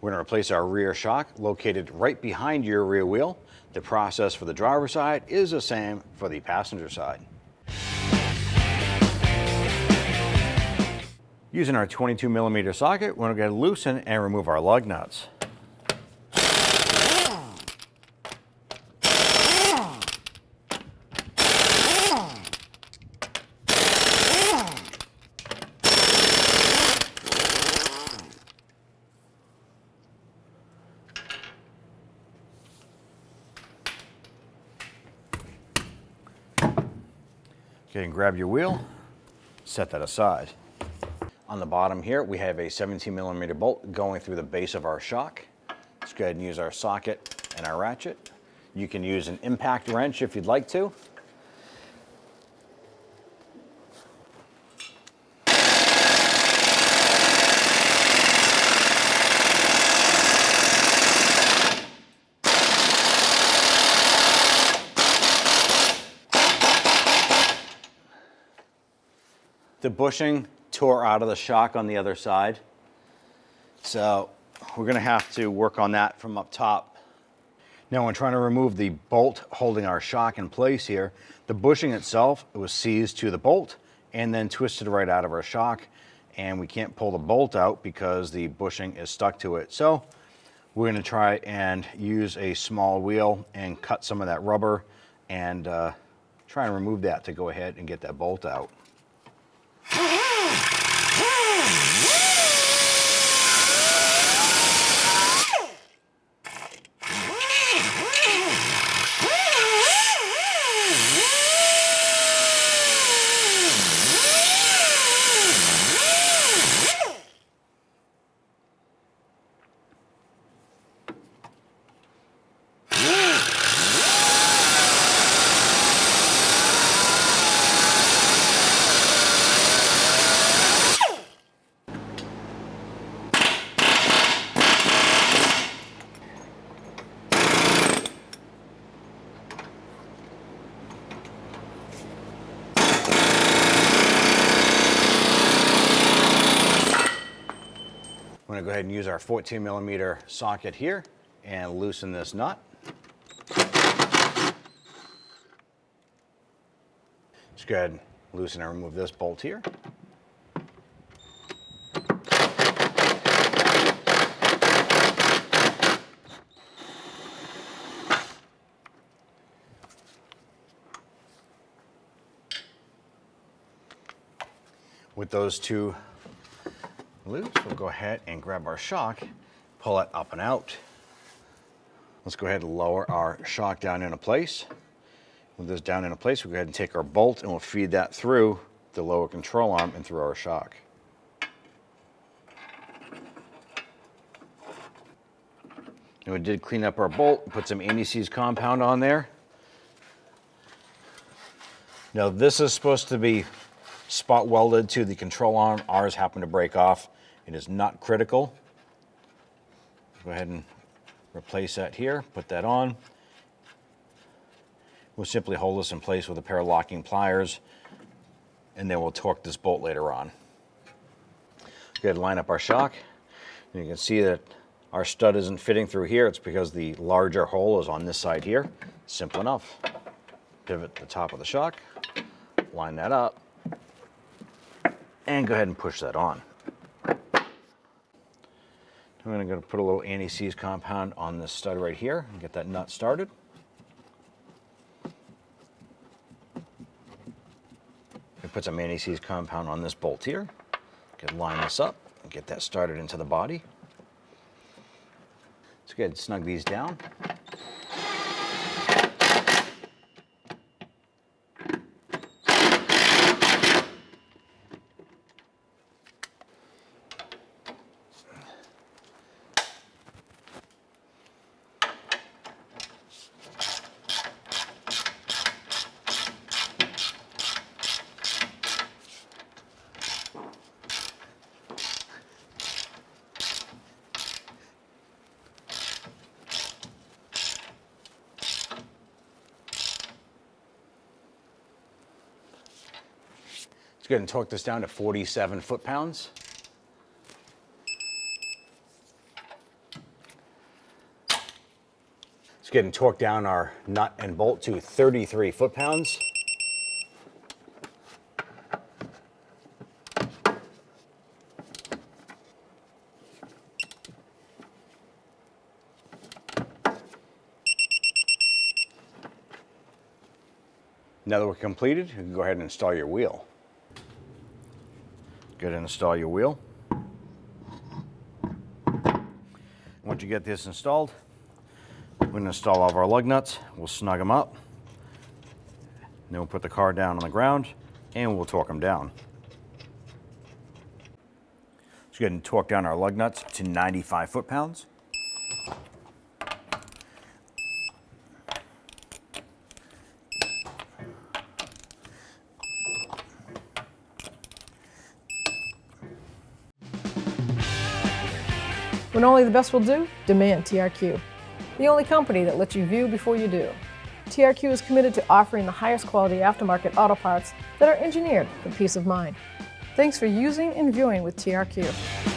We're going to replace our rear shock located right behind your rear wheel. The process for the driver's side is the same for the passenger side. Using our 22mm socket, we're going to loosen and remove our lug nuts. Okay, and grab your wheel, set that aside. On the bottom here, we have a 17mm bolt going through the base of our shock. Let's go ahead and use our socket and our ratchet. You can use an impact wrench if you'd like to. The bushing tore out of the shock on the other side, so we're going to have to work on that from up top. Now, when trying to remove the bolt holding our shock in place here, the bushing itself was seized to the bolt and then twisted right out of our shock, and we can't pull the bolt out because the bushing is stuck to it. So we're going to try and use a small wheel and cut some of that rubber and try and remove that to go ahead and get that bolt out. I'm going to go ahead and use our 14mm socket here and loosen this nut. Just go ahead and loosen and remove this bolt here. With those two loose, we'll go ahead and grab our shock, pull it up and out. Let's go ahead and lower our shock down into place. With this down into place, we'll go ahead and take our bolt and we'll feed that through the lower control arm and through our shock. And we did clean up our bolt, put some anti-seize compound on there. Now this is supposed to be spot welded to the control arm. Ours happened to break off. It is not critical. Go ahead and replace that here, put that on. We'll simply hold this in place with a pair of locking pliers, and then we'll torque this bolt later on. Go ahead and line up our shock. And you can see that our stud isn't fitting through here. It's because the larger hole is on this side here. Simple enough. Pivot the top of the shock, line that up, and go ahead and push that on. I'm going to put a little anti-seize compound on this stud right here and get that nut started. Put some anti-seize compound on this bolt here. Line this up and get that started into the body. Let's go ahead and snug these down. Go ahead and torque this down to 47 foot-pounds. Let's get and torque down our nut and bolt to 33 foot-pounds. Now that we're completed, you can go ahead and install your wheel. Go ahead and install your wheel. Once you get this installed, we're going to install all of our lug nuts. We'll snug them up. Then we'll put the car down on the ground and we'll torque them down. Let's go ahead and torque down our lug nuts to 95 foot-pounds. When only the best will do, demand TRQ. The only company that lets you view before you do. TRQ is committed to offering the highest quality aftermarket auto parts that are engineered for peace of mind. Thanks for using and viewing with TRQ.